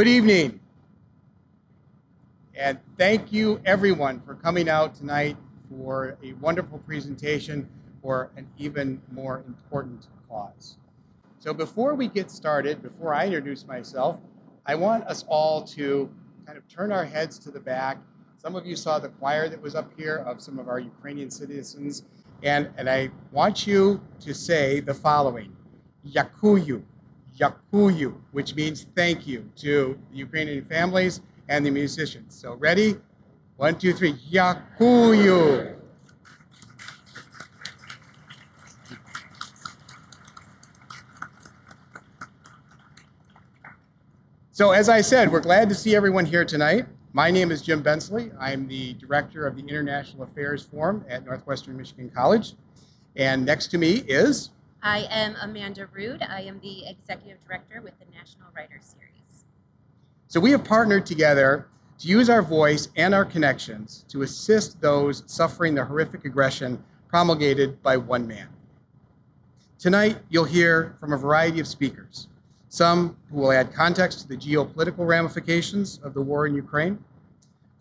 Good evening. And thank you everyone for coming out tonight for a wonderful presentation for an even more important cause. So before we get started, before I introduce myself, I want us all to kind of turn our heads to the back. Some of you saw the choir that was up here of some of our Ukrainian citizens, and I want you to say the following: Yakuyu, Yakuyu, which means thank you to the Ukrainian families and the musicians. So ready? 1, 2, 3, Yakuyu. So as I said, we're glad to see everyone here tonight. My name is Jim Bensley. I'm the director of the International Affairs Forum at Northwestern Michigan College. And next to me is? I am Amanda Rood. I am the executive director with the National Writers Series. So we have partnered together to use our voice and our connections to assist those suffering the horrific aggression promulgated by one man. Tonight, you'll hear from a variety of speakers, some who will add context to the geopolitical ramifications of the war in Ukraine,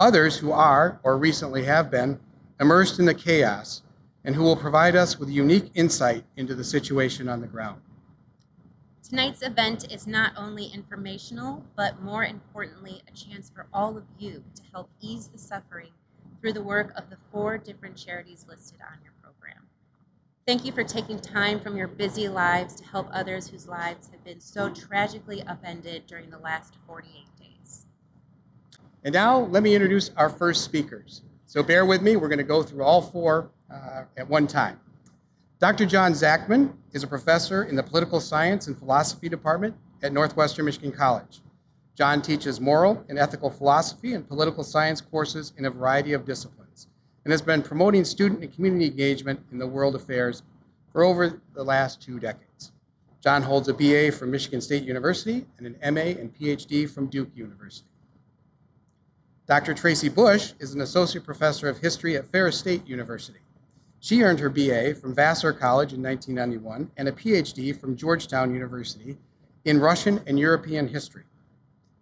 others who are, or recently have been, immersed in the chaos and who will provide us with a unique insight into the situation on the ground. Tonight's event is not only informational, but more importantly, a chance for all of you to help ease the suffering through the work of the 4 different charities listed on your program. Thank you for taking time from your busy lives to help others whose lives have been so tragically upended during the last 48 days. And now let me introduce our first speakers. So bear with me, we're going to go through all 4 at one time. Dr. John Zachman is a professor in the Political Science and Philosophy Department at Northwestern Michigan College. John teaches moral and ethical philosophy and political science courses in a variety of disciplines and has been promoting student and community engagement in the world affairs for over the last 2 decades. John holds a BA from Michigan State University and an MA and PhD from Duke University. Dr. Tracy Bush is an associate professor of history at Ferris State University. She earned her BA from Vassar College in 1991 and a PhD from Georgetown University in Russian and European history.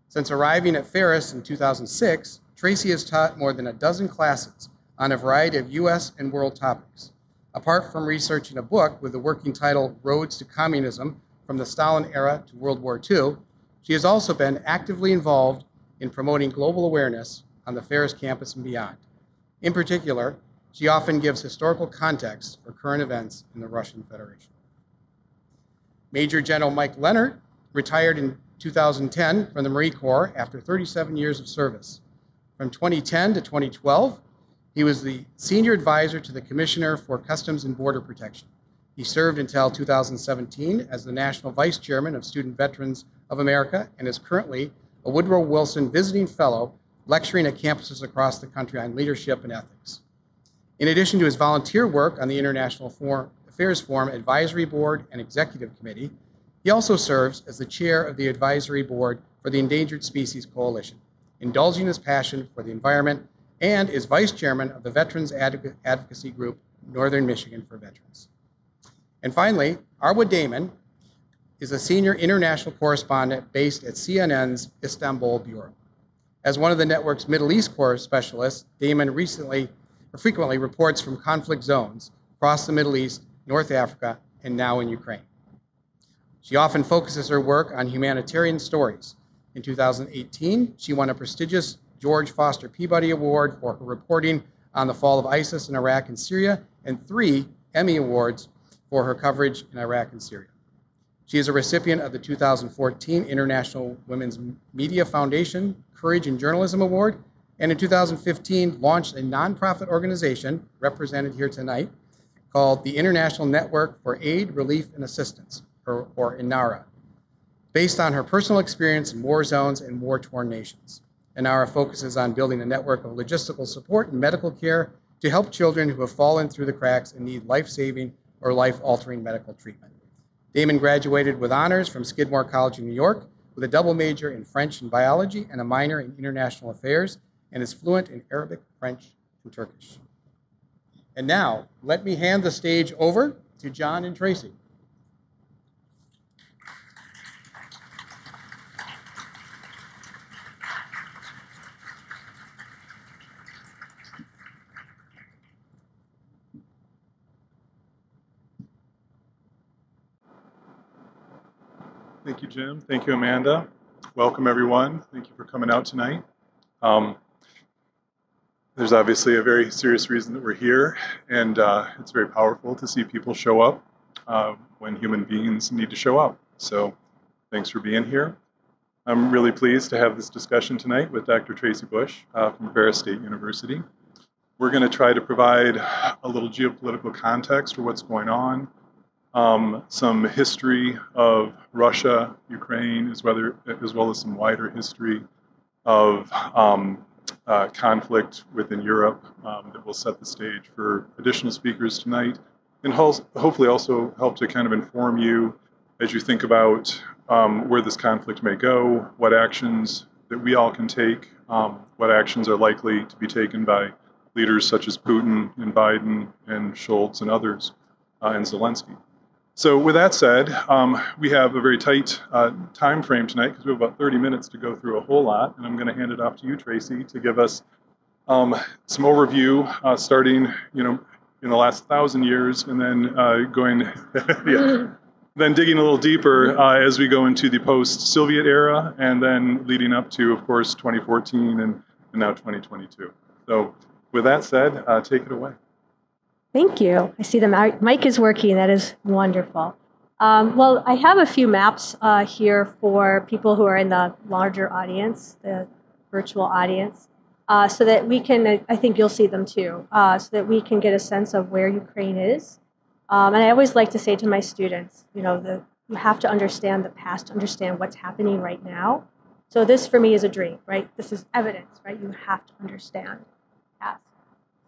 Since arriving at Ferris in 2006, Tracy has taught more than a dozen classes on a variety of U.S. and world topics. Apart from researching a book with the working title Roads to Communism from the Stalin Era to World War II, she has also been actively involved in promoting global awareness on the Ferris campus and beyond. In particular, she often gives historical context for current events in the Russian Federation. Major General Mike Leonard retired in 2010 from the Marine Corps after 37 years of service. From 2010 to 2012, he was the senior advisor to the Commissioner for Customs and Border Protection. He served until 2017 as the National Vice Chairman of Student Veterans of America and is currently a Woodrow Wilson Visiting Fellow lecturing at campuses across the country on leadership and ethics. In addition to his volunteer work on the International Affairs Forum Advisory Board and Executive Committee, he also serves as the chair of the Advisory Board for the Endangered Species Coalition, indulging his passion for the environment, and is vice chairman of the Veterans Advocacy Group, Northern Michigan for Veterans. And finally, Arwa Damon is a senior international correspondent based at CNN's Istanbul Bureau. As one of the network's Middle East Corps specialists, Damon frequently reports from conflict zones across the Middle East, North Africa, and now in Ukraine. She often focuses her work on humanitarian stories. In 2018, she won a prestigious George Foster Peabody Award for her reporting on the fall of ISIS in Iraq and Syria, and 3 Emmy Awards for her coverage in Iraq and Syria. She is a recipient of the 2014 International Women's Media Foundation Courage in Journalism Award, and in 2015 launched a nonprofit organization represented here tonight called the International Network for Aid, Relief, and Assistance, or INARA, based on her personal experience in war zones and war-torn nations. INARA focuses on building a network of logistical support and medical care to help children who have fallen through the cracks and need life-saving or life-altering medical treatment. Damon graduated with honors from Skidmore College in New York with a double major in French and biology and a minor in international affairs, and is fluent in Arabic, French, and Turkish. And now, let me hand the stage over to John and Tracy. Thank you, Jim. Thank you, Amanda. Welcome, everyone. Thank you for coming out tonight. There's obviously a very serious reason that we're here, and it's very powerful to see people show up when human beings need to show up. So thanks for being here. I'm really pleased to have this discussion tonight with Dr. Tracy Bush from Ferris State University. We're going to try to provide a little geopolitical context for what's going on, some history of Russia, Ukraine, as well as some wider history of conflict within Europe that will set the stage for additional speakers tonight, and hopefully also help to kind of inform you as you think about where this conflict may go, what actions that we all can take, what actions are likely to be taken by leaders such as Putin and Biden and Schultz and others, and Zelensky. So with that said, we have a very tight time frame tonight because we have about 30 minutes to go through a whole lot, and I'm going to hand it off to you, Tracy, to give us some overview, starting, in the last 1,000 years, and then going, then digging a little deeper as we go into the post-Soviet era, and then leading up to, of course, 2014 and now 2022. So with that said, take it away. Thank you. I see the mic is working. That is wonderful. Well, I have a few maps here for people who are in the larger audience, the virtual audience, so that we can, I think you'll see them too, so that we can get a sense of where Ukraine is. And I always like to say to my students, you have to understand the past to understand what's happening right now. So this for me is a dream, right? This is evidence, right? You have to understand the past.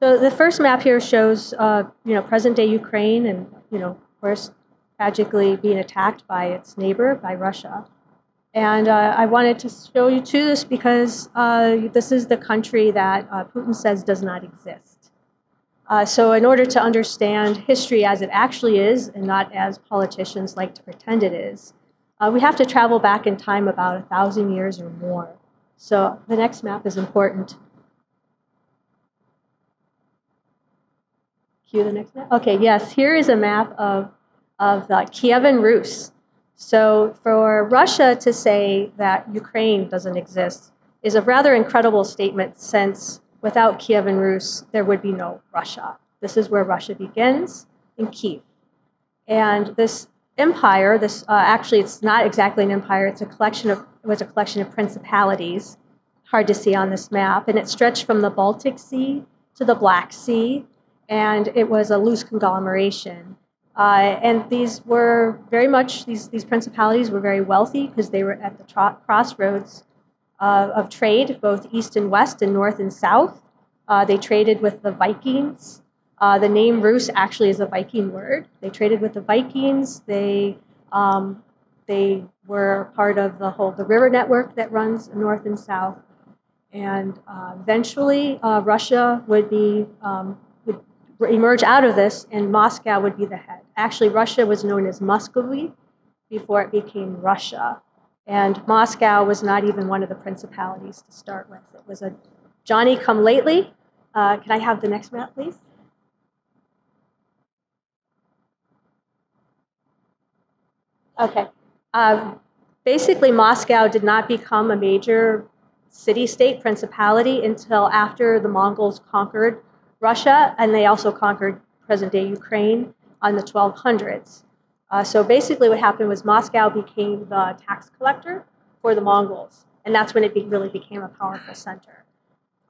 So the first map here shows, present-day Ukraine, and of course, tragically being attacked by its neighbor, by Russia. And I wanted to show you too this because this is the country that Putin says does not exist. So in order to understand history as it actually is, and not as politicians like to pretend it is, we have to travel back in time about 1,000 years or more. So the next map is important. Cue the next map. Okay, yes, here is a map of Kyiv and Rus. So for Russia to say that Ukraine doesn't exist is a rather incredible statement, since without Kyiv and Rus, there would be no Russia. This is where Russia begins, in Kyiv. And this empire, actually it's not exactly an empire, it was a collection of principalities, hard to see on this map, and it stretched from the Baltic Sea to the Black Sea, and it was a loose conglomeration. And these were very much, these principalities were very wealthy because they were at the crossroads of trade, both east and west and north and south. They traded with the Vikings. The name Rus actually is a Viking word. They traded with the Vikings. They were part of the river network that runs north and south. And eventually, Russia would emerge out of this, and Moscow would be the head. Actually, Russia was known as Muscovy before it became Russia. And Moscow was not even one of the principalities to start with. It was a Johnny-come-lately. Can I have the next map, please? Okay. Basically, Moscow did not become a major city-state principality until after the Mongols conquered Russia, and they also conquered present-day Ukraine on the 1200s. So basically what happened was Moscow became the tax collector for the Mongols, and that's when it really became a powerful center.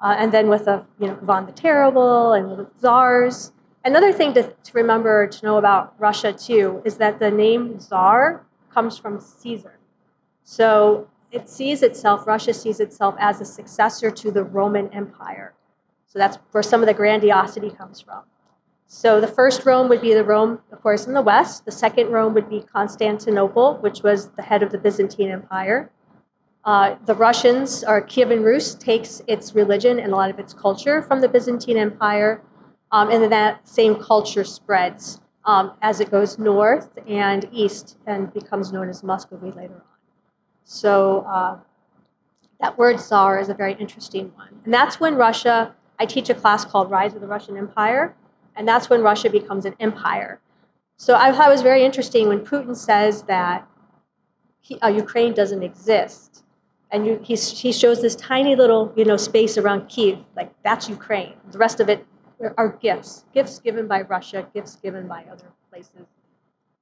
And then with Ivan the Terrible and with czars. Another thing to remember, to know about Russia too, is that the name Tsar comes from Caesar. So Russia sees itself as a successor to the Roman Empire. So that's where some of the grandiosity comes from. So the first Rome would be the Rome, of course, in the west. The second Rome would be Constantinople, which was the head of the Byzantine Empire. The Russians, or Kyiv and Rus, takes its religion and a lot of its culture from the Byzantine Empire, and then that same culture spreads as it goes north and east and becomes known as Muscovy later on. So that word Tsar is a very interesting one. And that's when Russia, I teach a class called Rise of the Russian Empire, and that's when Russia becomes an empire. So I thought it was very interesting when Putin says that Ukraine doesn't exist. And he shows this tiny little, space around Kyiv, like that's Ukraine. The rest of it are gifts given by Russia, gifts given by other places.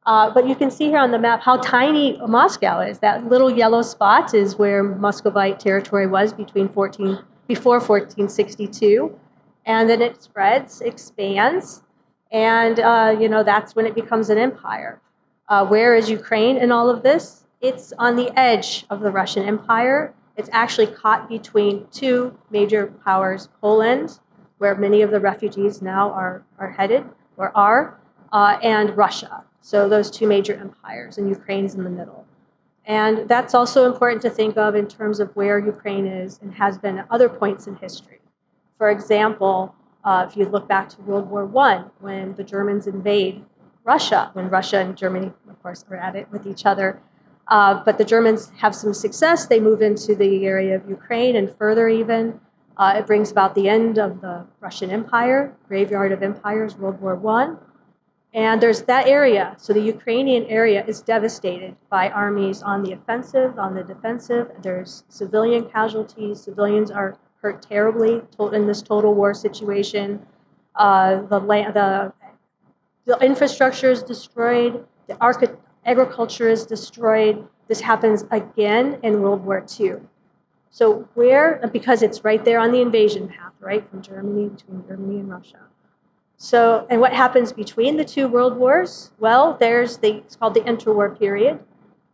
But you can see here on the map how tiny Moscow is. That little yellow spot is where Muscovite territory was before 1462. And then it spreads, expands, and that's when it becomes an empire. Where is Ukraine in all of this? It's on the edge of the Russian Empire. It's actually caught between two major powers, Poland, where many of the refugees now are headed, or are, and Russia. So those two major empires, and Ukraine's in the middle. And that's also important to think of in terms of where Ukraine is and has been at other points in history. For example, if you look back to World War I, when the Germans invade Russia, when Russia and Germany, of course, are at it with each other. But the Germans have some success. They move into the area of Ukraine and further even. It brings about the end of the Russian Empire, graveyard of empires, World War I. And there's that area. So the Ukrainian area is devastated by armies on the offensive, on the defensive. There's civilian casualties. Civilians are hurt terribly in this total war situation. The infrastructure is destroyed. The agriculture is destroyed. This happens again in World War II. So because it's right there on the invasion path, right, between Germany and Russia. So, and what happens between the two world wars? Well, it's called the Interwar Period.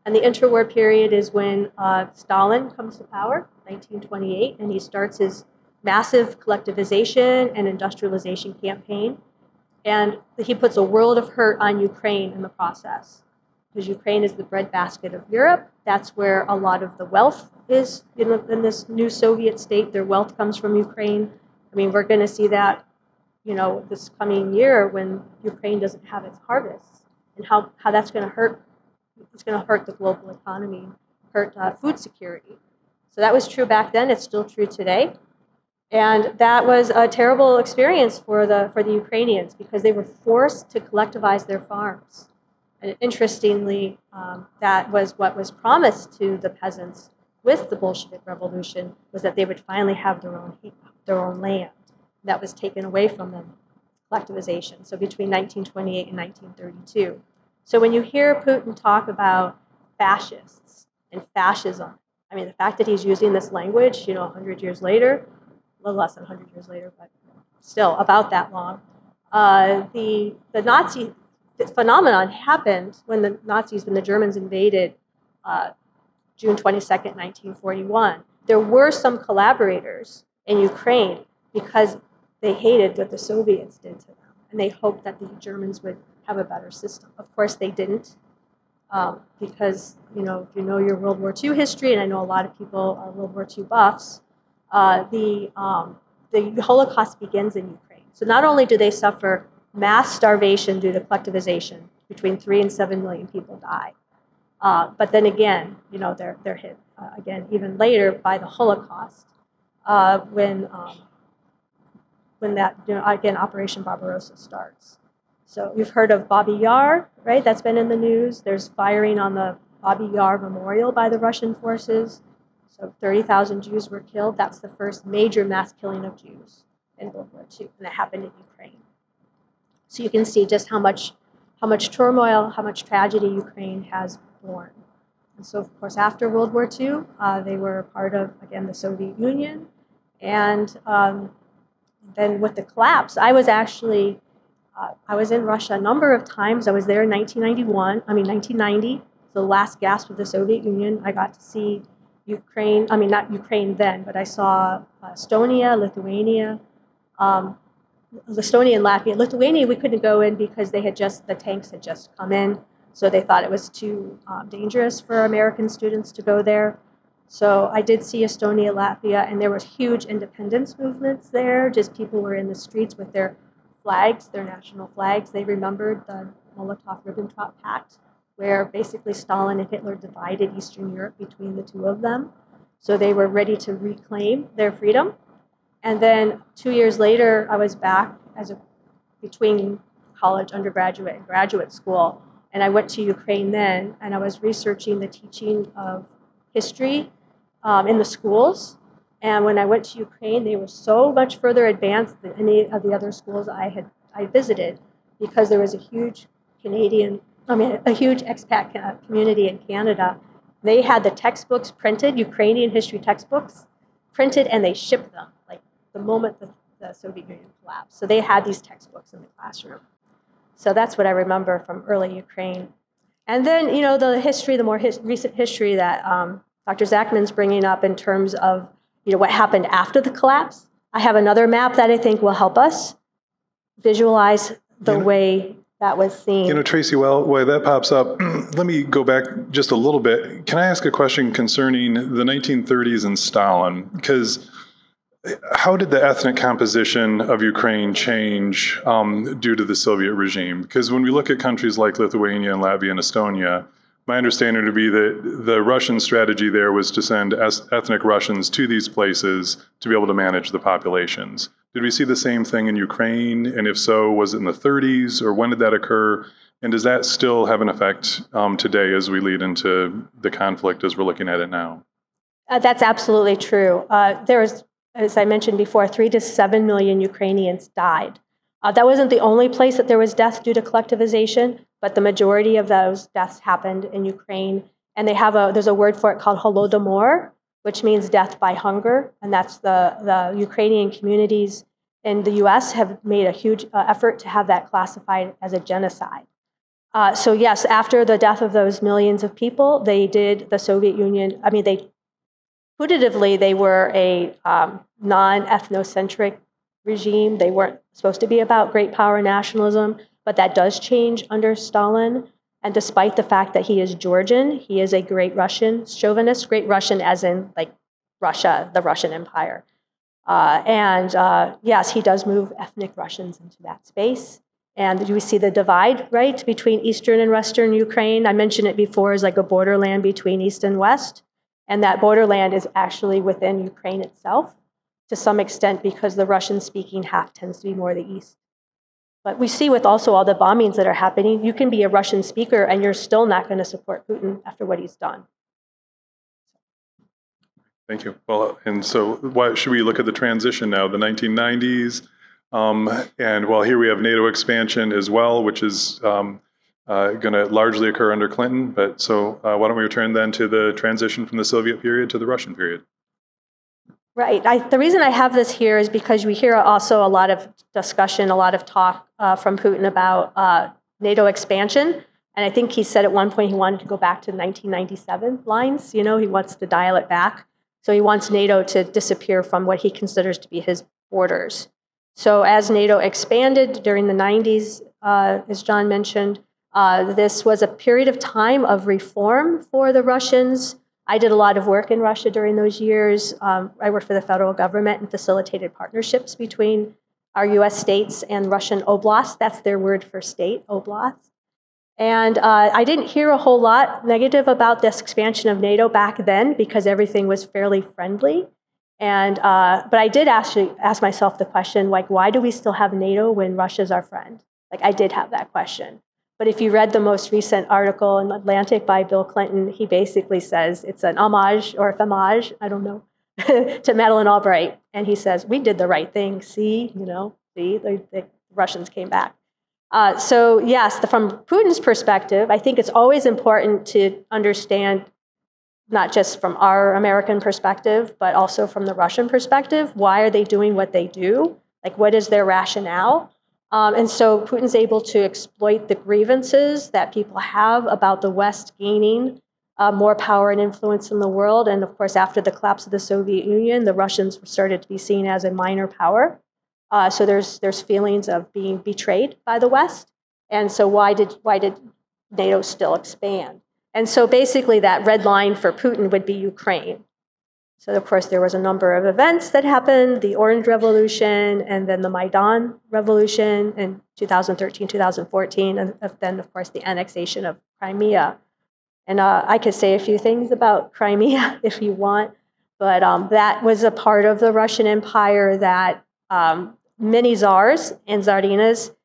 And the Interwar Period is when Stalin comes to power, 1928, and he starts his massive collectivization and industrialization campaign. And he puts a world of hurt on Ukraine in the process, because Ukraine is the breadbasket of Europe. That's where a lot of the wealth is, in this new Soviet state. Their wealth comes from Ukraine. I mean, we're going to see that, this coming year when Ukraine doesn't have its harvests, and how that's going to hurt. It's going to hurt the global economy, hurt food security. So that was true back then. It's still true today. And that was a terrible experience for the Ukrainians, because they were forced to collectivize their farms. And interestingly, that was what was promised to the peasants with the Bolshevik Revolution, was that they would finally have their own land. That was taken away from them, collectivization. So between 1928 and 1932. So when you hear Putin talk about fascists and fascism, I mean, the fact that he's using this language, 100 years later, a little less than 100 years later, but still about that long. The Nazi phenomenon happened when the Germans invaded June 22nd, 1941. There were some collaborators in Ukraine because they hated what the Soviets did to them, and they hoped that the Germans would have a better system. Of course, they didn't, because, if you know your World War II history, and I know a lot of people are World War II buffs, the Holocaust begins in Ukraine. So not only do they suffer mass starvation due to collectivization, between 3 and 7 million people die, but then again, they're hit again even later by the Holocaust, when that again Operation Barbarossa starts. So you've heard of Babi Yar, right? That's been in the news. There's firing on the Babi Yar Memorial by the Russian forces. So 30,000 Jews were killed. That's the first major mass killing of Jews in World War II, and that happened in Ukraine. So you can see just how much turmoil, how much tragedy Ukraine has borne. And so, of course, after World War II, they were part of, again, the Soviet Union. And then with the collapse, I was in Russia a number of times. I was there in 1990, the last gasp of the Soviet Union. I got to see Ukraine, not Ukraine then, but I saw Estonia, Lithuania, Estonia and Latvia. Lithuania, we couldn't go in because the tanks had just come in, so they thought it was too dangerous for American students to go there. So I did see Estonia, Latvia, and there was huge independence movements there. Just people were in the streets with their flags, their national flags. They remembered the Molotov-Ribbentrop Pact, where basically Stalin and Hitler divided Eastern Europe between the two of them. So they were ready to reclaim their freedom. And then 2 years later, I was back between college, undergraduate, and graduate school. And I went to Ukraine then, and I was researching the teaching of history in the schools. And when I went to Ukraine, they were so much further advanced than any of the other schools I visited, because there was a huge a huge expat community in Canada. They had the textbooks printed, Ukrainian history textbooks, printed, and they shipped them, like the moment the Soviet Union collapsed. So they had these textbooks in the classroom. So that's what I remember from early Ukraine. And then, the history, the more recent history that Dr. Zachman's bringing up in terms of, what happened after the collapse. I have another map that I think will help us visualize the way that was seen. Tracy, while that pops up, let me go back just a little bit. Can I ask a question concerning the 1930s and Stalin? Because how did the ethnic composition of Ukraine change due to the Soviet regime? Because when we look at countries like Lithuania and Latvia and Estonia, my understanding would be that the Russian strategy there was to send ethnic Russians to these places to be able to manage the populations. Did we see the same thing in Ukraine? And if so, was it in the 30s, or when did that occur? And does that still have an effect today as we lead into the conflict as we're looking at it now? That's absolutely true. There was, as I mentioned before, 3 to 7 million Ukrainians died. That wasn't the only place that there was death due to collectivization, but the majority of those deaths happened in Ukraine. And there's a word for it called Holodomor, which means death by hunger. And that's the Ukrainian communities in the US have made a huge effort to have that classified as a genocide. So yes, after the death of those millions of people, the Soviet Union, putatively, they were a non-ethnocentric regime. They weren't supposed to be about great power nationalism, but that does change under Stalin. And despite the fact that he is Georgian, he is a great Russian chauvinist, great Russian as in like Russia, the Russian Empire. Yes, he does move ethnic Russians into that space. And we see the divide, right, between Eastern and Western Ukraine. I mentioned it before as like a borderland between East and West. And that borderland is actually within Ukraine itself to some extent, because the Russian-speaking half tends to be more the East. But we see with also all the bombings that are happening, you can be a Russian speaker and you're still not going to support Putin after what he's done. Thank you. Well, and so why should we look at the transition now, the 1990s? And while here we have NATO expansion as well, which is going to largely occur under Clinton. But so why don't we return then to the transition from the Soviet period to the Russian period? Right. The reason I have this here is because we hear also a lot of discussion, a lot of talk from Putin about NATO expansion. And I think he said at one point he wanted to go back to the 1997 lines. He wants to dial it back. So he wants NATO to disappear from what he considers to be his borders. So as NATO expanded during the 90s, as John mentioned, this was a period of time of reform for the Russians. I did a lot of work in Russia during those years. I worked for the federal government and facilitated partnerships between our US states and Russian oblasts. That's their word for state, oblast. And I didn't hear a whole lot negative about this expansion of NATO back then because everything was fairly friendly. But I did actually ask myself the question, like, why do we still have NATO when Russia's our friend? Like, I did have that question. But if you read the most recent article in Atlantic by Bill Clinton, he basically says it's an homage or a famage, I don't know, to Madeleine Albright. And he says, we did the right thing. See, the Russians came back. So yes, from Putin's perspective, I think it's always important to understand, not just from our American perspective, but also from the Russian perspective, why are they doing what they do? Like, what is their rationale? And so Putin's able to exploit the grievances that people have about the West gaining more power and influence in the world. And of course, after the collapse of the Soviet Union, the Russians started to be seen as a minor power. So there's feelings of being betrayed by the West. And so why did NATO still expand? And so basically that red line for Putin would be Ukraine. So of course there was a number of events that happened, the Orange Revolution and then the Maidan Revolution in 2013, 2014, and then of course the annexation of Crimea. And I could say a few things about Crimea if you want, but that was a part of the Russian Empire that many czars and czarinas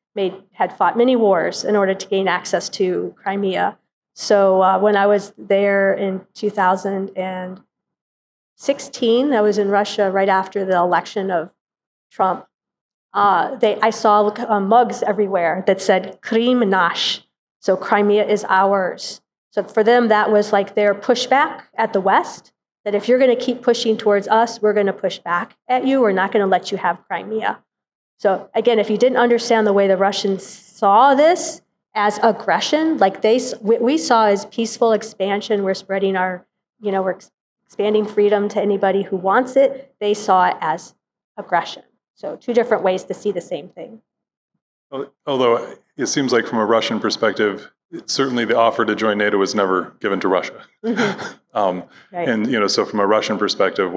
had fought many wars in order to gain access to Crimea. So when I was there in 2016, I was in Russia right after the election of Trump. I saw mugs everywhere that said "Krim nash," so Crimea is ours. So for them, that was like their pushback at the West, that if you're going to keep pushing towards us, we're going to push back at you. We're not going to let you have Crimea. So again, if you didn't understand the way the Russians saw this as aggression, like we saw as peaceful expansion, we're spreading we're expanding freedom to anybody who wants it, they saw it as aggression. So two different ways to see the same thing. Although it seems like from a Russian perspective, certainly the offer to join NATO was never given to Russia. Mm-hmm. Right. And, so from a Russian perspective,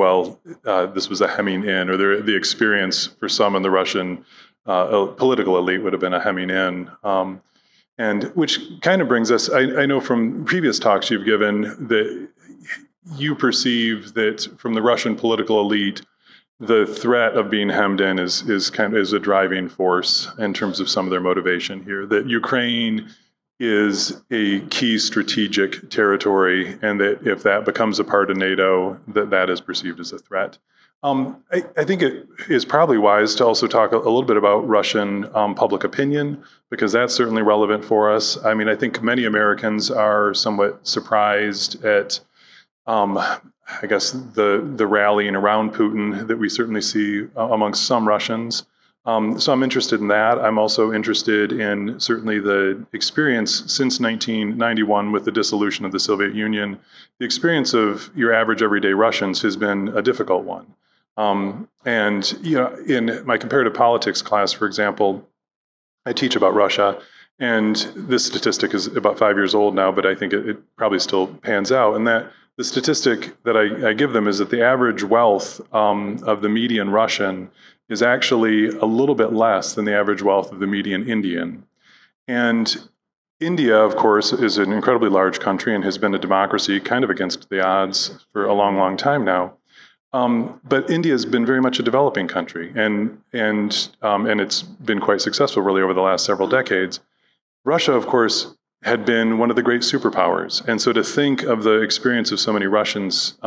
this was a hemming in, or the experience for some in the Russian political elite would have been a hemming in. And which kind of brings us, I know from previous talks you've given that you perceive that from the Russian political elite, the threat of being hemmed in is a driving force in terms of some of their motivation here, that Ukraine is a key strategic territory, and that if that becomes a part of NATO, that is perceived as a threat. I think it is probably wise to also talk a little bit about Russian public opinion, because that's certainly relevant for us. I mean, I think many Americans are somewhat surprised at I guess the rallying around Putin that we certainly see amongst some Russians. So I'm interested in that. I'm also interested in certainly the experience since 1991 with the dissolution of the Soviet Union. The experience of your average everyday Russians has been a difficult one. And in my comparative politics class, for example, I teach about Russia. And this statistic is about 5 years old now, but I think it probably still pans out. And that the statistic that I give them is that the average wealth of the median Russian is actually a little bit less than the average wealth of the median Indian. And India, of course, is an incredibly large country and has been a democracy kind of against the odds for a long, long time now. But India has been very much a developing country, and it's been quite successful really over the last several decades. Russia, of course, had been one of the great superpowers. And so to think of the experience of so many Russians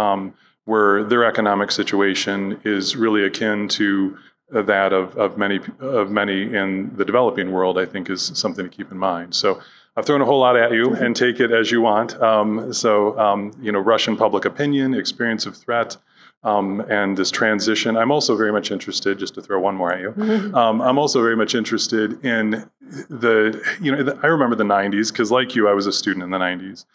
where their economic situation is really akin to that of many in the developing world, I think is something to keep in mind. So I've thrown a whole lot at you, and take it as you want. Russian public opinion, experience of threat, and this transition. I'm also very much interested, just to throw one more at you, I'm also very much interested in I remember the 90s, because like you, I was a student in the 90s.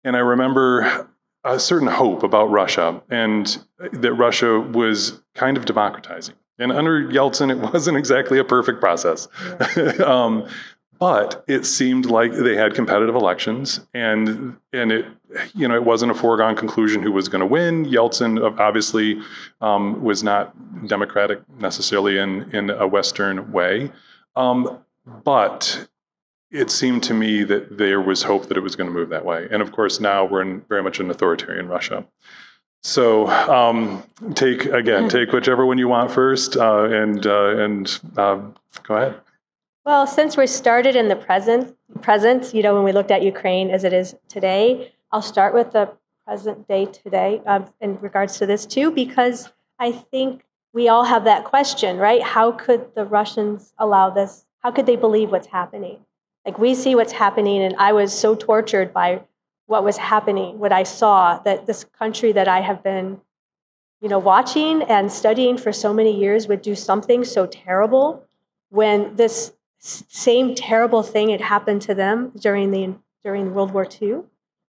And I remember a certain hope about Russia, and that Russia was kind of democratizing. And under Yeltsin, it wasn't exactly a perfect process. Yeah. But it seemed like they had competitive elections, and it wasn't a foregone conclusion who was going to win. Yeltsin obviously was not democratic necessarily in a Western way, but it seemed to me that there was hope that it was going to move that way. And of course, now we're in very much an authoritarian Russia. So take whichever one you want first, and go ahead. Well, since we started in the present, when we looked at Ukraine as it is today, I'll start with the present day today in regards to this too, because I think we all have that question, right? How could the Russians allow this? How could they believe what's happening? Like, we see what's happening, and I was so tortured by what was happening, what I saw, that this country that I have been, watching and studying for so many years would do something so terrible when this same terrible thing had happened to them during World War II.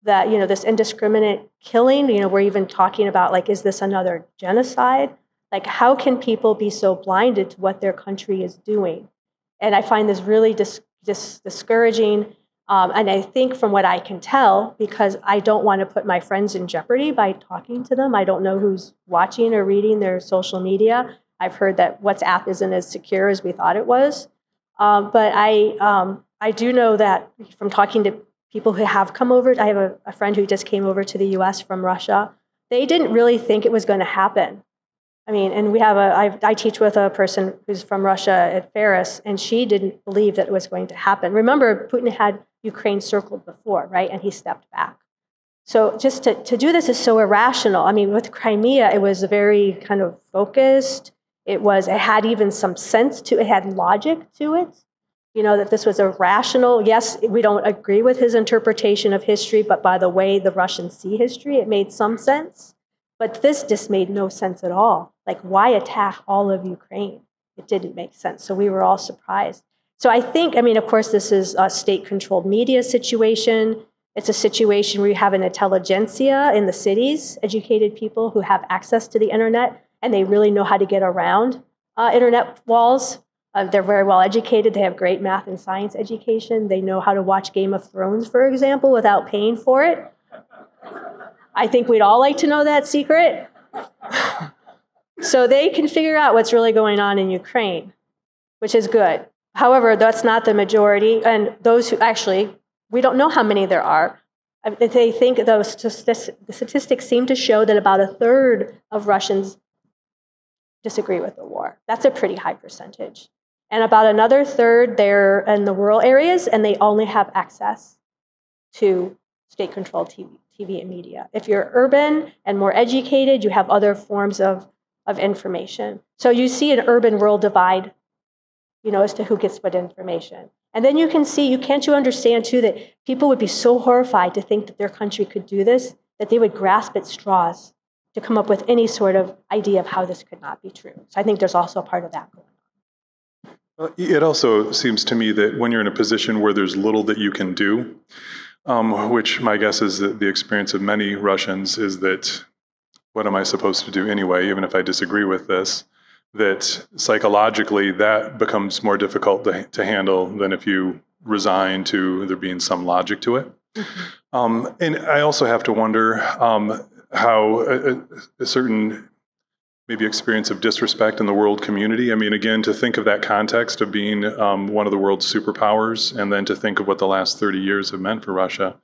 That this indiscriminate killing. We're even talking about, like, is this another genocide? Like, how can people be so blinded to what their country is doing? And I find this really discouraging. And I think, from what I can tell, because I don't want to put my friends in jeopardy by talking to them. I don't know who's watching or reading their social media. I've heard that WhatsApp isn't as secure as we thought it was. But I do know that from talking to people who have come over, I have a friend who just came over to the U.S. from Russia. They didn't really think it was going to happen. I mean, and we have I teach with a person who's from Russia at Ferris, and she didn't believe that it was going to happen. Remember, Putin had Ukraine circled before, right? And he stepped back. So just to do this is so irrational. I mean, with Crimea, it was very kind of focused. It had even some sense to it, had logic to it. You know, that this was a rational, yes, we don't agree with his interpretation of history, but by the way the Russians see history, it made some sense. But this just made no sense at all. Like, why attack all of Ukraine? It didn't make sense. So we were all surprised. So I think, I mean, of course, this is a state-controlled media situation. It's a situation where you have an intelligentsia in the cities, educated people who have access to the internet, and they really know how to get around internet walls. They're very well educated. They have great math and science education. They know how to watch Game of Thrones, for example, without paying for it. I think we'd all like to know that secret. So they can figure out what's really going on in Ukraine, which is good. However, that's not the majority. And those who actually, we don't know how many there are. They think the statistics seem to show that about a third of Russians disagree with the war. That's a pretty high percentage. And about another third, they're in the rural areas, and they only have access to state-controlled TV and media. If you're urban and more educated, you have other forms of information. So you see an urban-rural divide, you know, as to who gets what information. And then you can see, can't you understand, too, that people would be so horrified to think that their country could do this, that they would grasp at straws to come up with any sort of idea of how this could not be true. So I think there's also a part of that going on. It also seems to me that when you're in a position where there's little that you can do, which my guess is that the experience of many Russians is that, what am I supposed to do anyway, even if I disagree with this, that psychologically that becomes more difficult to handle than if you resign to there being some logic to it. Mm-hmm. And I also have to wonder how a certain maybe experience of disrespect in the world community. I mean, again, to think of that context of being one of the world's superpowers, and then to think of what the last 30 years have meant for Russia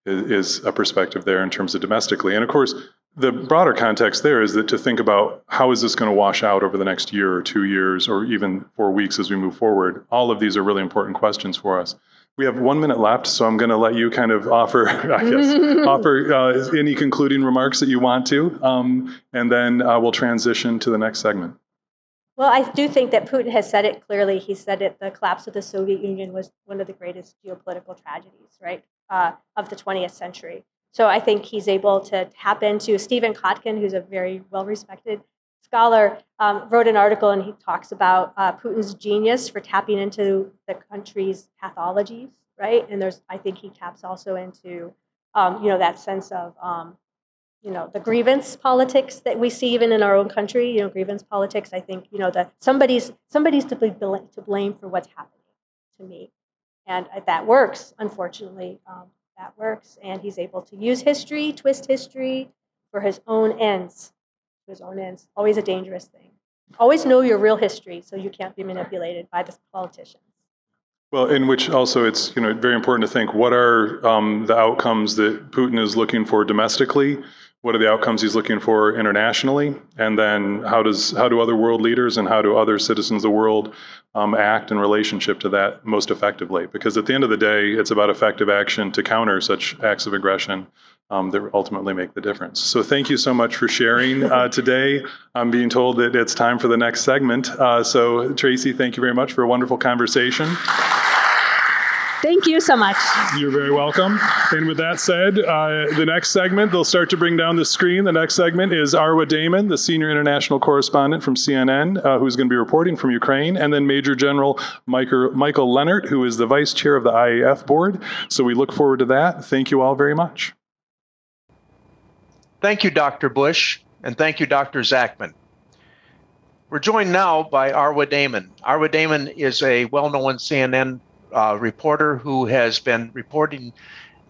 is a perspective there in terms of domestically. And of course, the broader context there is that to think about how is this going to wash out over the next year or 2 years or even 4 weeks as we move forward. All of these are really important questions for us. We have 1 minute left, so I'm going to let you kind of offer any concluding remarks that you want to, and then we'll transition to the next segment. Well, I do think that Putin has said it clearly. He said it, the collapse of the Soviet Union was one of the greatest geopolitical tragedies, right, of the 20th century. So I think he's able to tap into, Stephen Kotkin, who's a very well-respected scholar, wrote an article, and he talks about Putin's genius for tapping into the country's pathologies, right? And I think he taps also into, that sense of, the grievance politics that we see even in our own country. Grievance politics. I think that somebody's to blame for what's happening to me, and that works. Unfortunately, that works, and he's able to use history, twist history for his own ends. His own ends. Always a dangerous thing. Always know your real history so you can't be manipulated by the politicians. Well, in which also it's very important to think, what are the outcomes that Putin is looking for domestically? What are the outcomes he's looking for internationally? And then how do other world leaders and how do other citizens of the world act in relationship to that most effectively? Because at the end of the day, it's about effective action to counter such acts of aggression that ultimately make the difference. So thank you so much for sharing today. I'm being told that it's time for the next segment. So Tracy, thank you very much for a wonderful conversation. Thank you so much. You're very welcome. And with that said, the next segment, they'll start to bring down the screen. The next segment is Arwa Damon, the senior international correspondent from CNN, who's going to be reporting from Ukraine, and then Major General Michael Leonard, who is the vice chair of the IAF board. So we look forward to that. Thank you all very much. Thank you, Dr. Bush, and thank you, Dr. Zachman. We're joined now by Arwa Damon. Arwa Damon is a well-known CNN reporter who has been reporting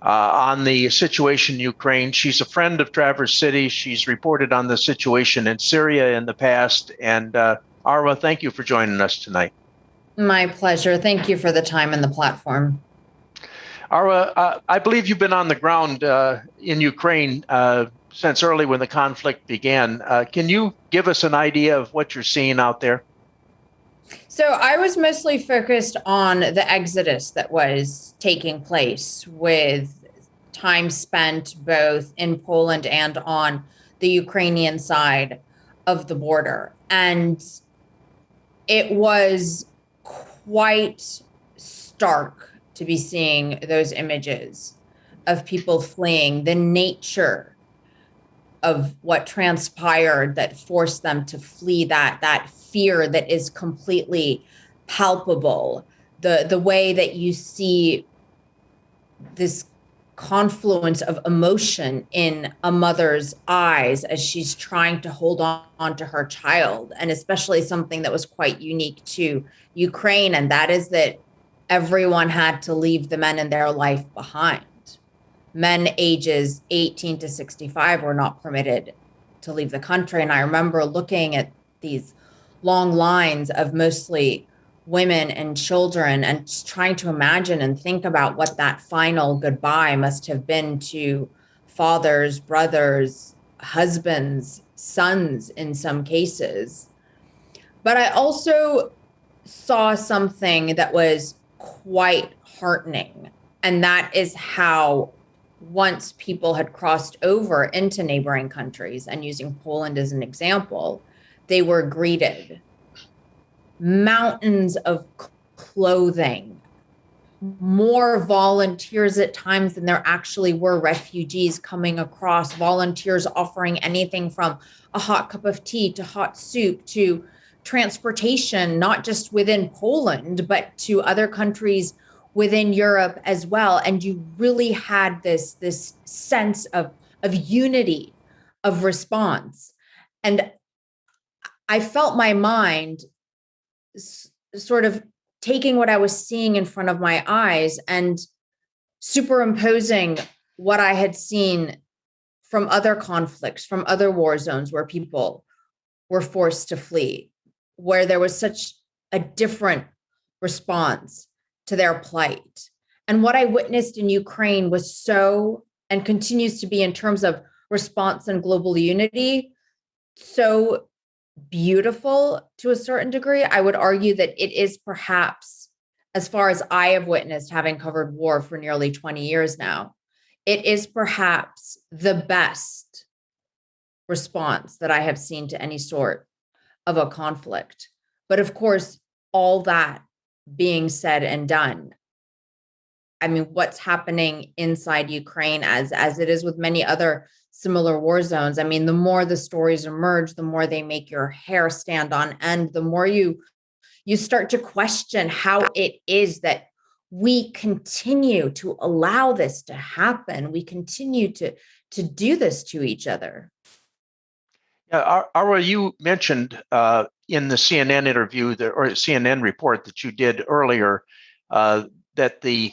on the situation in Ukraine. She's a friend of Traverse City. She's reported on the situation in Syria in the past. And Arwa, thank you for joining us tonight. My pleasure. Thank you for the time and the platform. Arwa, I believe you've been on the ground in Ukraine since early when the conflict began. Can you give us an idea of what you're seeing out there? So I was mostly focused on the exodus that was taking place, with time spent both in Poland and on the Ukrainian side of the border. And it was quite stark to be seeing those images of people fleeing, the nature of what transpired that forced them to flee, that fear that is completely palpable, the way that you see this confluence of emotion in a mother's eyes as she's trying to hold on to her child, and especially something that was quite unique to Ukraine, and that is that everyone had to leave the men in their life behind. Men ages 18 to 65 were not permitted to leave the country. And I remember looking at these long lines of mostly women and children and just trying to imagine and think about what that final goodbye must have been to fathers, brothers, husbands, sons in some cases. But I also saw something that was quite heartening, and that is how once people had crossed over into neighboring countries, and using Poland as an example, they were greeted. Mountains of clothing, more volunteers at times than there actually were refugees coming across, volunteers offering anything from a hot cup of tea to hot soup to transportation, not just within Poland, but to other countries within Europe as well. And you really had this sense of unity, of response. And I felt my mind sort of taking what I was seeing in front of my eyes and superimposing what I had seen from other conflicts, from other war zones where people were forced to flee, where there was such a different response to their plight. And what I witnessed in Ukraine was so, and continues to be in terms of response and global unity, so beautiful to a certain degree. I would argue that it is perhaps, as far as I have witnessed, having covered war for nearly 20 years now, it is perhaps the best response that I have seen to any sort of a conflict. But of course, all that being said and done, I mean, what's happening inside Ukraine, as it is with many other similar war zones, I mean, the more the stories emerge, the more they make your hair stand on end, the more you start to question how it is that we continue to allow this to happen. We continue to do this to each other. Yeah, Ara, you mentioned in the CNN interview or CNN report that you did earlier that the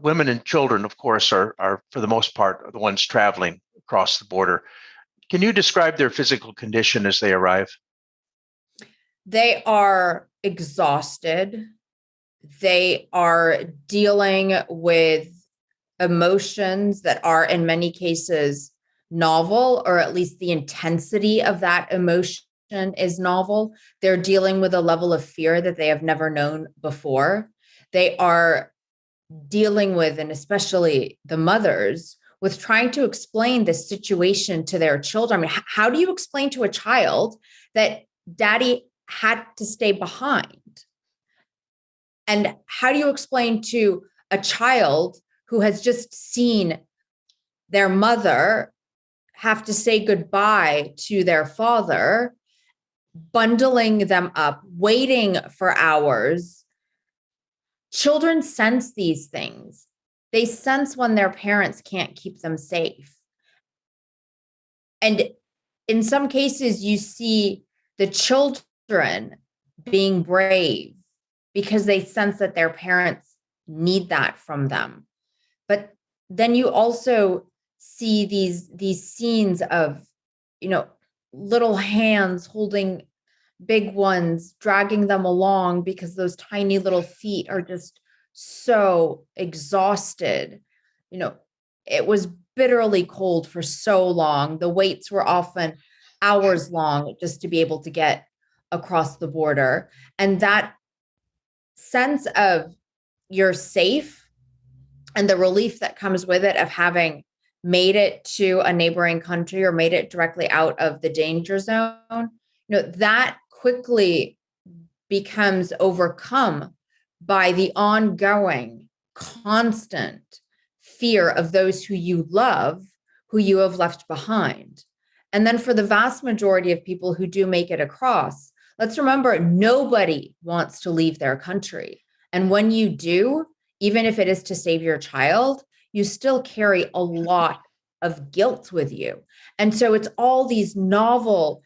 women and children, of course, are for the most part the ones traveling across the border. Can you describe their physical condition as they arrive? They are exhausted. They are dealing with emotions that are, in many cases, novel, or at least the intensity of that emotion is novel. They're dealing with a level of fear that they have never known before. They are dealing with, and especially the mothers, with trying to explain this situation to their children. I mean, how do you explain to a child that daddy had to stay behind? And how do you explain to a child who has just seen their mother have to say goodbye to their father, bundling them up, waiting for hours? Children sense these things. They sense when their parents can't keep them safe. And in some cases, you see the children being brave because they sense that their parents need that from them. But then you also see these scenes of, little hands holding big ones, dragging them along because those tiny little feet are just so exhausted. it was bitterly cold for so long. The waits were often hours long just to be able to get across the border. And that sense of you're safe and the relief that comes with it of having made it to a neighboring country or made it directly out of the danger zone, that quickly becomes overcome by the ongoing, constant fear of those who you love, who you have left behind. And then for the vast majority of people who do make it across, let's remember, nobody wants to leave their country. And when you do, even if it is to save your child, you still carry a lot of guilt with you. And so it's all these novel,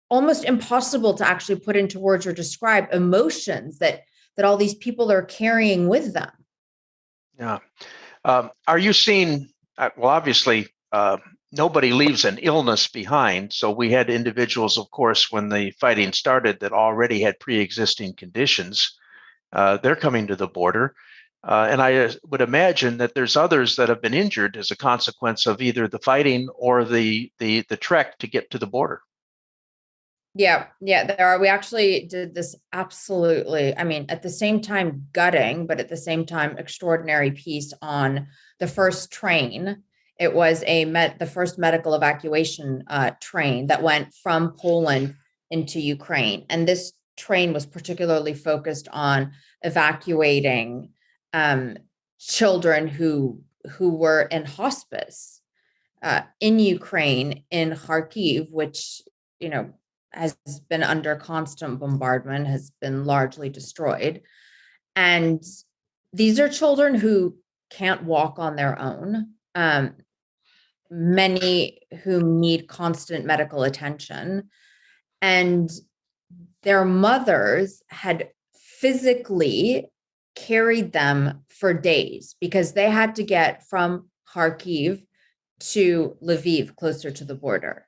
almost impossible to actually put into words or describe emotions that all these people are carrying with them. Yeah. Are you seeing, well, obviously, nobody leaves an illness behind. So we had individuals, of course, when the fighting started that already had pre-existing conditions. They're coming to the border. And I would imagine that there's others that have been injured as a consequence of either the fighting or the trek to get to the border. Yeah, there are. We actually did this absolutely, I mean, at the same time gutting, but at the same time extraordinary piece on the first train. It was the first medical evacuation train that went from Poland into Ukraine. And this train was particularly focused on evacuating children who were in hospice in Ukraine, in Kyiv, which, has been under constant bombardment, has been largely destroyed. And these are children who can't walk on their own. Many who need constant medical attention. And their mothers had physically carried them for days because they had to get from Kharkiv to Lviv, closer to the border.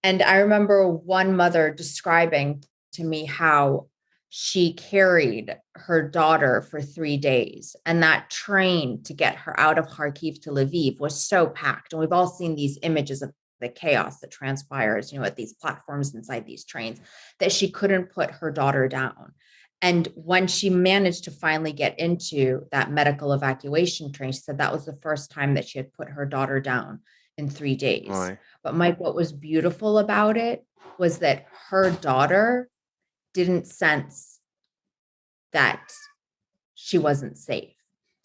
And I remember one mother describing to me how she carried her daughter for 3 days. And that train to get her out of Kharkiv to Lviv was so packed. And we've all seen these images of the chaos that transpires, at these platforms inside these trains, that she couldn't put her daughter down. And when she managed to finally get into that medical evacuation train, she said that was the first time that she had put her daughter down in 3 days. Right. But Mike, what was beautiful about it was that her daughter didn't sense that she wasn't safe.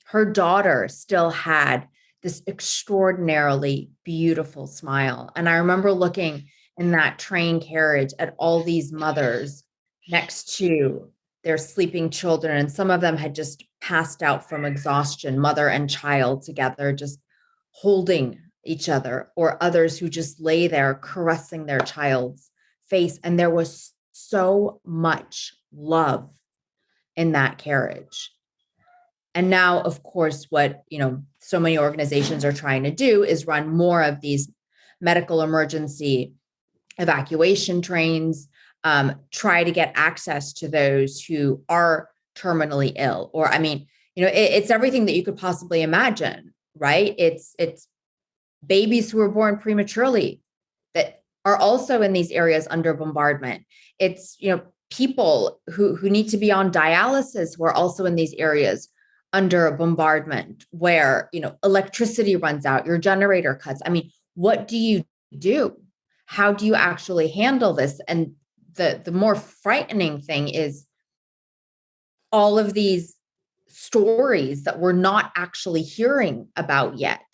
Her daughter still had this extraordinarily beautiful smile. And I remember looking in that train carriage at all these mothers next to their sleeping children. And some of them had just passed out from exhaustion, mother and child together, just holding each other, or others who just lay there caressing their child's face. And there was so much love in that carriage. And now, of course, what so many organizations are trying to do is run more of these medical emergency evacuation trains, try to get access to those who are terminally ill, or it's everything that you could possibly imagine, right? It's babies who are born prematurely that are also in these areas under bombardment. It's, people who need to be on dialysis who are also in these areas under bombardment, where, electricity runs out, your generator cuts. I mean, what do you do? How do you actually handle this? And the more frightening thing is all of these stories that we're not actually hearing about yet.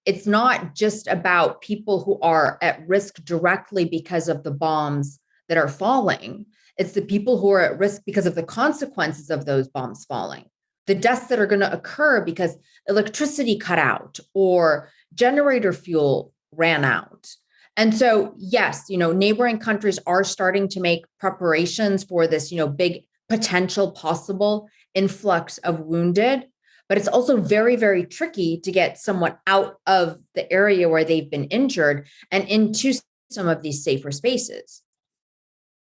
It's not just about people who are at risk directly because of the bombs that are falling. It's the people who are at risk because of the consequences of those bombs falling. The deaths that are going to occur because electricity cut out or generator fuel ran out. And so, yes, neighboring countries are starting to make preparations for this, big potential possible influx of wounded. But it's also very, very tricky to get someone out of the area where they've been injured and into some of these safer spaces.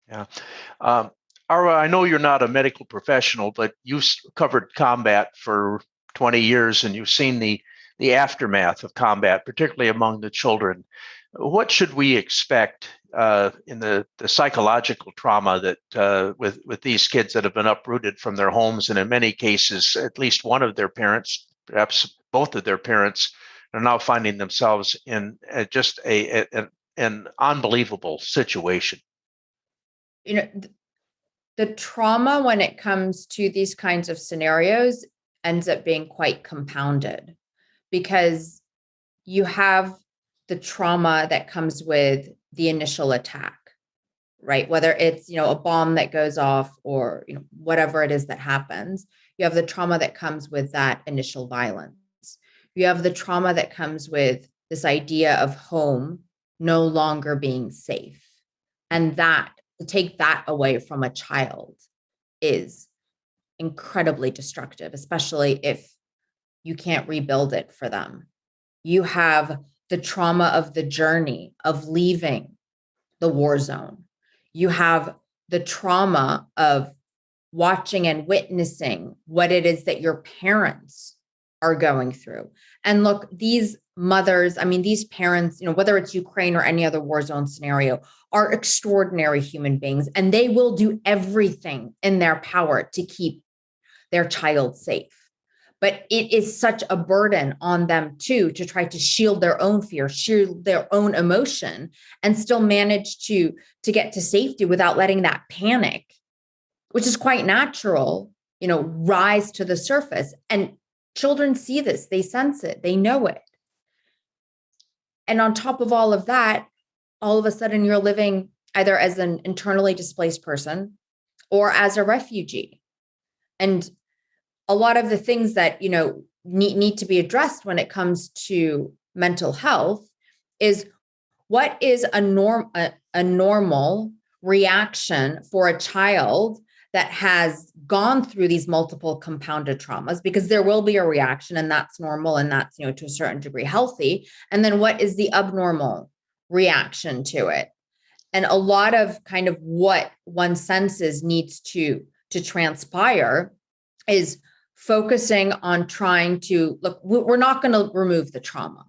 Yeah. Arwa, I know you're not a medical professional, but you've covered combat for 20 years and you've seen the the aftermath of combat, particularly among the children. What should we expect in the psychological trauma that with these kids that have been uprooted from their homes, and in many cases, at least one of their parents, perhaps both of their parents, are now finding themselves in just an unbelievable situation? You know, the trauma when it comes to these kinds of scenarios ends up being quite compounded, because you have the trauma that comes with the initial attack, right? Whether it's, a bomb that goes off or, whatever it is that happens, you have the trauma that comes with that initial violence. You have the trauma that comes with this idea of home no longer being safe. And that, to take that away from a child is incredibly destructive, especially if you can't rebuild it for them. You have the trauma of the journey of leaving the war zone. You have the trauma of watching and witnessing what it is that your parents are going through. And look, these mothers, these parents, whether it's Ukraine or any other war zone scenario, are extraordinary human beings, and they will do everything in their power to keep their child safe. But it is such a burden on them too, to try to shield their own fear, shield their own emotion, and still manage to get to safety without letting that panic, which is quite natural, rise to the surface. And children see this, they sense it, they know it. And on top of all of that, all of a sudden you're living either as an internally displaced person or as a refugee. And a lot of the things that, need to be addressed when it comes to mental health is, what is a normal reaction for a child that has gone through these multiple compounded traumas? Because there will be a reaction, and that's normal, and that's, to a certain degree healthy. And then what is the abnormal reaction to it? And a lot of kind of what one senses needs to transpire is focusing on trying to look, we're not going to remove the trauma.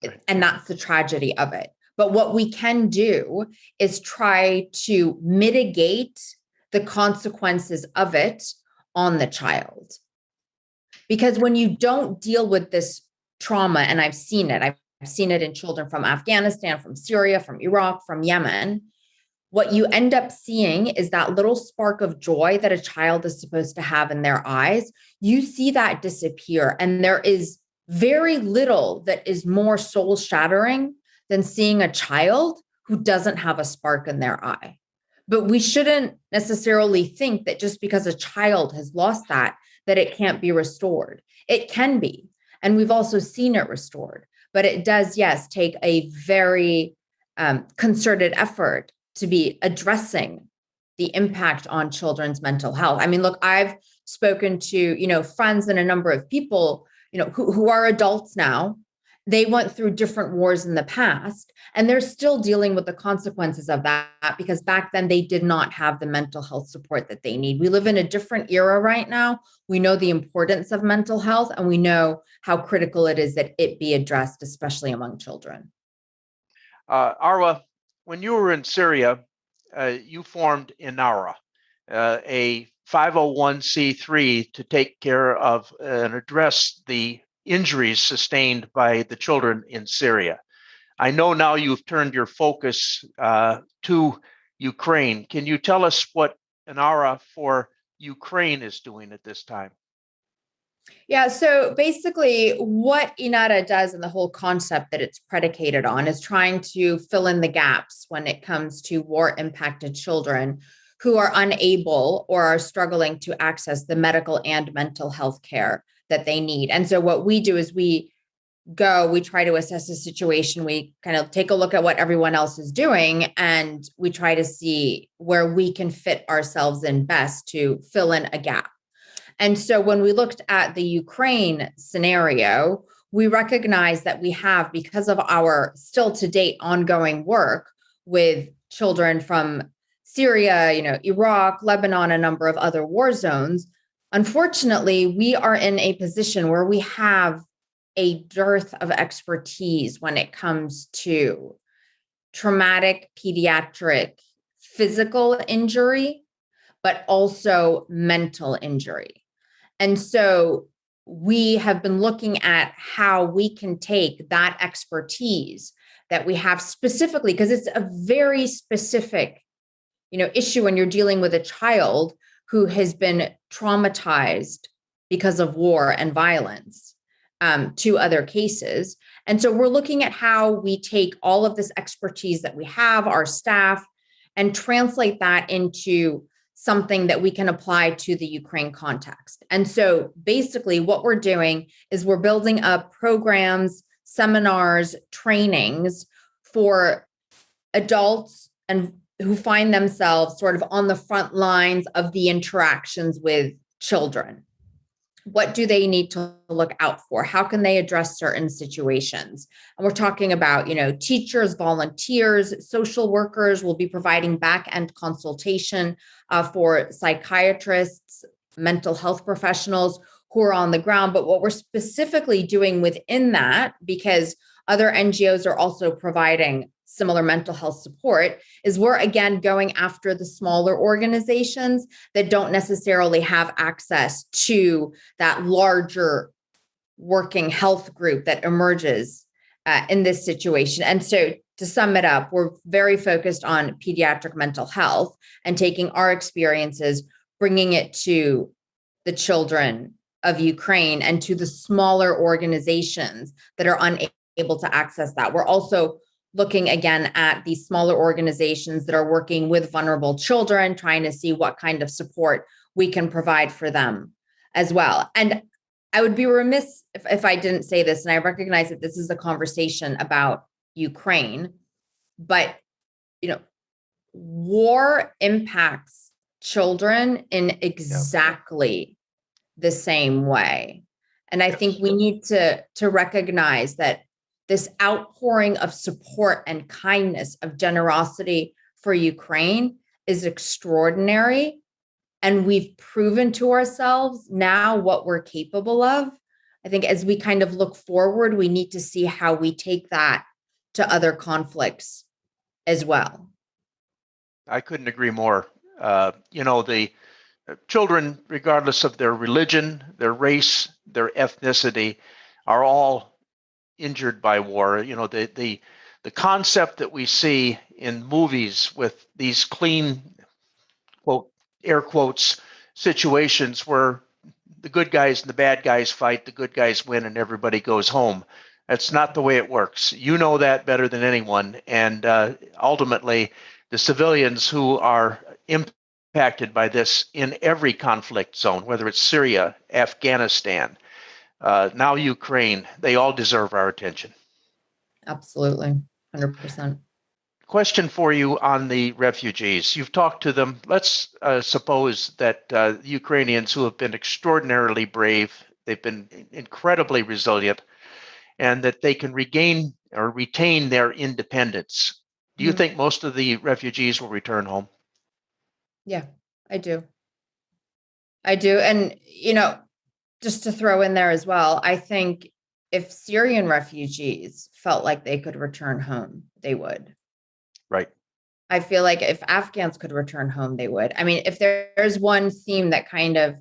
Right. And that's the tragedy of it. But what we can do is try to mitigate the consequences of it on the child. Because when you don't deal with this trauma, and I've seen it in children from Afghanistan, from Syria, from Iraq, from Yemen, what you end up seeing is that little spark of joy that a child is supposed to have in their eyes. You see that disappear. And there is very little that is more soul shattering than seeing a child who doesn't have a spark in their eye. But we shouldn't necessarily think that just because a child has lost that it can't be restored. It can be. And we've also seen it restored. But it does, yes, take a very concerted effort to be addressing the impact on children's mental health. Look, I've spoken to, friends and a number of people, who are adults now. They went through different wars in the past, and they're still dealing with the consequences of that, because back then they did not have the mental health support that they need. We live in a different era right now. We know the importance of mental health, and we know how critical it is that it be addressed, especially among children. Arwa, when you were in Syria, you formed INARA, a 501c3 to take care of and address the injuries sustained by the children in Syria. I know now you've turned your focus to Ukraine. Can you tell us what INARA for Ukraine is doing at this time? Yeah, so basically what INARA does, and the whole concept that it's predicated on, is trying to fill in the gaps when it comes to war-impacted children who are unable or are struggling to access the medical and mental health care that they need. And so what we do is we try to assess the situation. We kind of take a look at what everyone else is doing, and we try to see where we can fit ourselves in best to fill in a gap. And so when we looked at the Ukraine scenario, we recognize that we have, because of our still to date ongoing work with children from Syria, Iraq, Lebanon, a number of other war zones, unfortunately, we are in a position where we have a dearth of expertise when it comes to traumatic pediatric physical injury, but also mental injury. And so we have been looking at how we can take that expertise that we have specifically, because it's a very specific, issue when you're dealing with a child who has been traumatized because of war and violence, to other cases. And so we're looking at how we take all of this expertise that we have, our staff, and translate that into something that we can apply to the Ukraine context. And so basically what we're doing is we're building up programs, seminars, trainings for adults and who find themselves sort of on the front lines of the interactions with children. What do they need to look out for? How can they address certain situations? And we're talking about, teachers, volunteers, social workers will be providing back-end consultation for psychiatrists, mental health professionals who are on the ground. But what we're specifically doing within that, because other NGOs are also providing similar mental health support, is we're again going after the smaller organizations that don't necessarily have access to that larger working health group that emerges in this situation. And so to sum it up, we're very focused on pediatric mental health and taking our experiences, bringing it to the children of Ukraine and to the smaller organizations that are unable to access that. We're also looking again at these smaller organizations that are working with vulnerable children, trying to see what kind of support we can provide for them as well. And I would be remiss if I didn't say this, and I recognize that this is a conversation about Ukraine, but war impacts children in exactly the same way. And I think we need to recognize that this outpouring of support and kindness, of generosity for Ukraine is extraordinary. And we've proven to ourselves now what we're capable of. I think as we kind of look forward, we need to see how we take that to other conflicts as well. I couldn't agree more. The children, regardless of their religion, their race, their ethnicity, are all injured by war. The concept that we see in movies with these clean, quote, air quotes, situations where the good guys and the bad guys fight, the good guys win, and everybody goes home. That's not the way it works. You know that better than anyone. And ultimately, the civilians who are impacted by this in every conflict zone, whether it's Syria, Afghanistan, now Ukraine, they all deserve our attention. Absolutely, 100%. Question for you on the refugees. You've talked to them. Let's suppose that Ukrainians who have been extraordinarily brave, they've been incredibly resilient, and that they can regain or retain their independence. Do you think most of the refugees will return home? Yeah, I do. And, just to throw in there as well, I think if Syrian refugees felt like they could return home, they would. Right. I feel like if Afghans could return home, they would. I mean, if there's one theme that kind of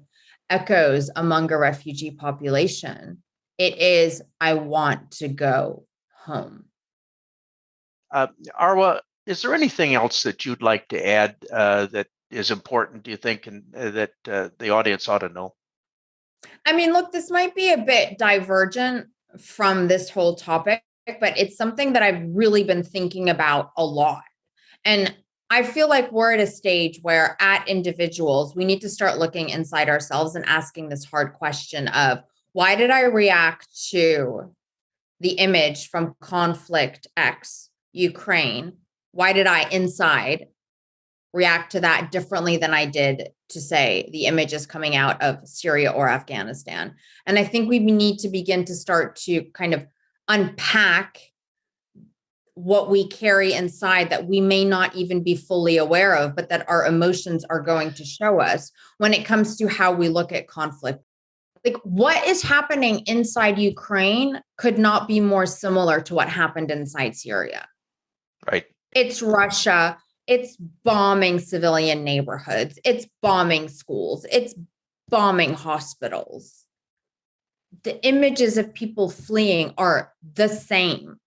echoes among a refugee population, it is, I want to go home. Arwa, is there anything else that you'd like to add that is important, do you think, and that the audience ought to know? I mean, look, this might be a bit divergent from this whole topic, but it's something that I've really been thinking about a lot. And I feel like we're at a stage where, at individuals, we need to start looking inside ourselves and asking this hard question of, why did I react to the image from conflict X, Ukraine? Why did I inside react to that differently than I did to, say, the images coming out of Syria or Afghanistan? And I think we need to begin to start to kind of unpack what we carry inside that we may not even be fully aware of, but that our emotions are going to show us when it comes to how we look at conflict Like what is happening inside Ukraine could not be more similar to what happened inside Syria. Right. It's Russia. It's bombing civilian neighborhoods. It's bombing schools. It's bombing hospitals. The images of people fleeing are the same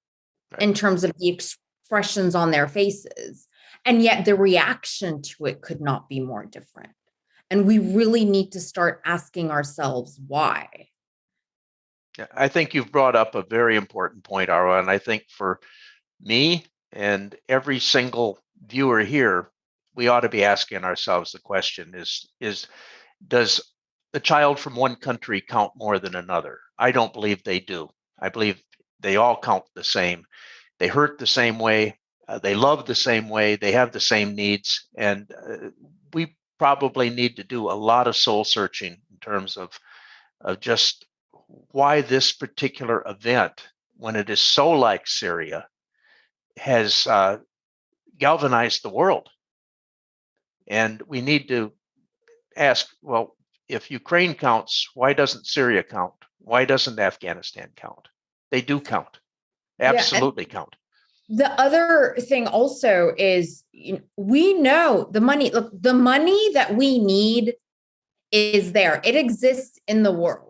in terms of the expressions on their faces. And yet the reaction to it could not be more different. And we really need to start asking ourselves why. Yeah, I think you've brought up a very important point, Arwa, and I think for me and every single viewer here, we ought to be asking ourselves the question is does a child from one country count more than another? I don't believe they do. I believe they all count the same. They hurt the same way. They love the same way. They have the same needs. And we probably need to do a lot of soul searching in terms of just why this particular event, when it is so like Syria, has galvanized the world. And we need to ask, well, if Ukraine counts, why doesn't Syria count? Why doesn't Afghanistan count? They do count. Absolutely count. The other thing also is, we know the money, look, the money that we need is there. It exists in the world.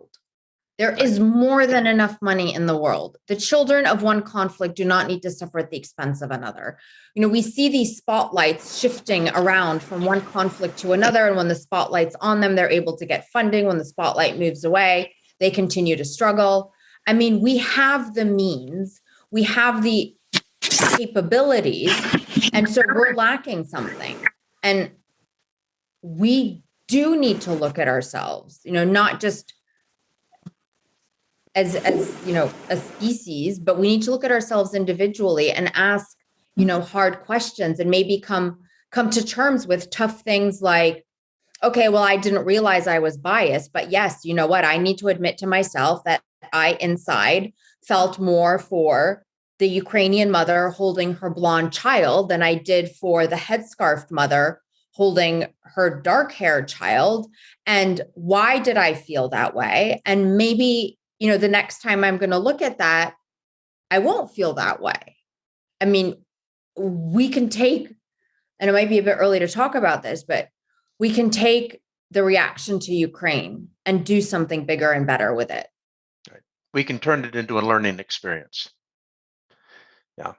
There is more than enough money in the world. The children of one conflict do not need to suffer at the expense of another. We see these spotlights shifting around from one conflict to another. And when the spotlight's on them, they're able to get funding. When the spotlight moves away, they continue to struggle. I mean, we have the means, we have the capabilities, and so we're lacking something. And we do need to look at ourselves, not just as a species, but we need to look at ourselves individually and ask, hard questions, and maybe come to terms with tough things like, okay, well, I didn't realize I was biased, but yes, you know what? I need to admit to myself that I inside felt more for the Ukrainian mother holding her blonde child than I did for the headscarf mother holding her dark-haired child. And why did I feel that way? And maybe, the next time I'm going to look at that, I won't feel that way. I mean, we can take, and it might be a bit early to talk about this, but we can take the reaction to Ukraine and do something bigger and better with it. Right. We can turn it into a learning experience. Yeah.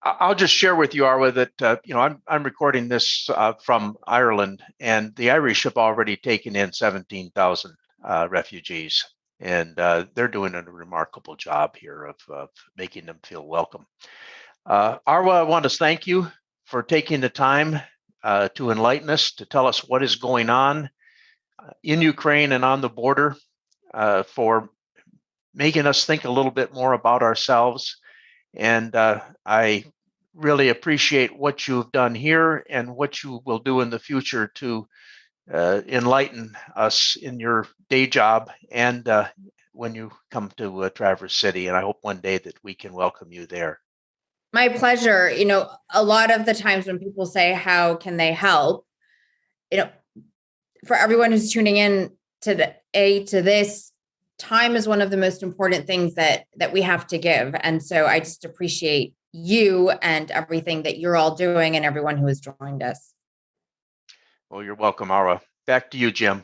I'll just share with you, Arwa, that I'm recording this from Ireland, and the Irish have already taken in 17,000 refugees, and they're doing a remarkable job here of making them feel welcome. Arwa, I want to thank you for taking the time to enlighten us, to tell us what is going on in Ukraine and on the border, for making us think a little bit more about ourselves. And I really appreciate what you've done here and what you will do in the future to enlighten us in your day job and when you come to Traverse City. And I hope one day that we can welcome you there. My pleasure. A lot of the times when people say, how can they help? For everyone who's tuning in to this, time is one of the most important things that we have to give. And so I just appreciate you and everything that you're all doing and everyone who has joined us. Well, you're welcome, Arwa. Back to you, Jim.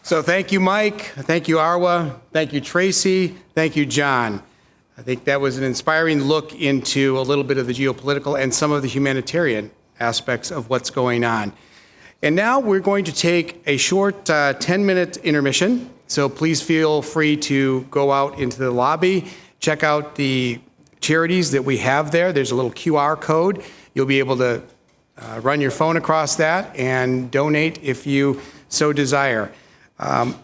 So thank you, Mike. Thank you, Arwa. Thank you, Tracy. Thank you, John. I think that was an inspiring look into a little bit of the geopolitical and some of the humanitarian aspects of what's going on. And now we're going to take a short 10-minute intermission. So please feel free to go out into the lobby, check out the charities that we have there. There's a little QR code. You'll be able to run your phone across that and donate if you so desire. And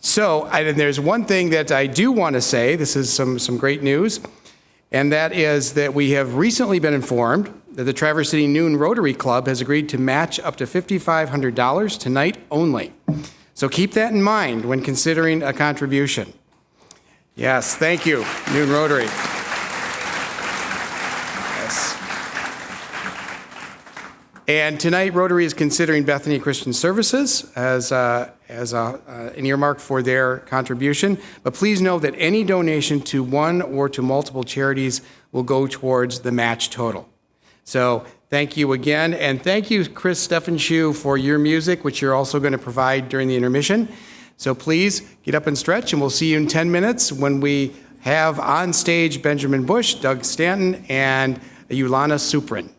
there's one thing that I do want to say. This is some great news, and that is that we have recently been informed that the Traverse City Noon Rotary Club has agreed to match up to $5,500 tonight only. So keep that in mind when considering a contribution. Yes, thank you, Noon Rotary. And tonight, Rotary is considering Bethany Christian Services as an earmark for their contribution. But please know that any donation to one or to multiple charities will go towards the match total. So thank you again. And thank you, Chris Steffenschuh, for your music, which you're also going to provide during the intermission. So please get up and stretch, and we'll see you in 10 minutes when we have on stage Benjamin Bush, Doug Stanton, and Ulana Suprun.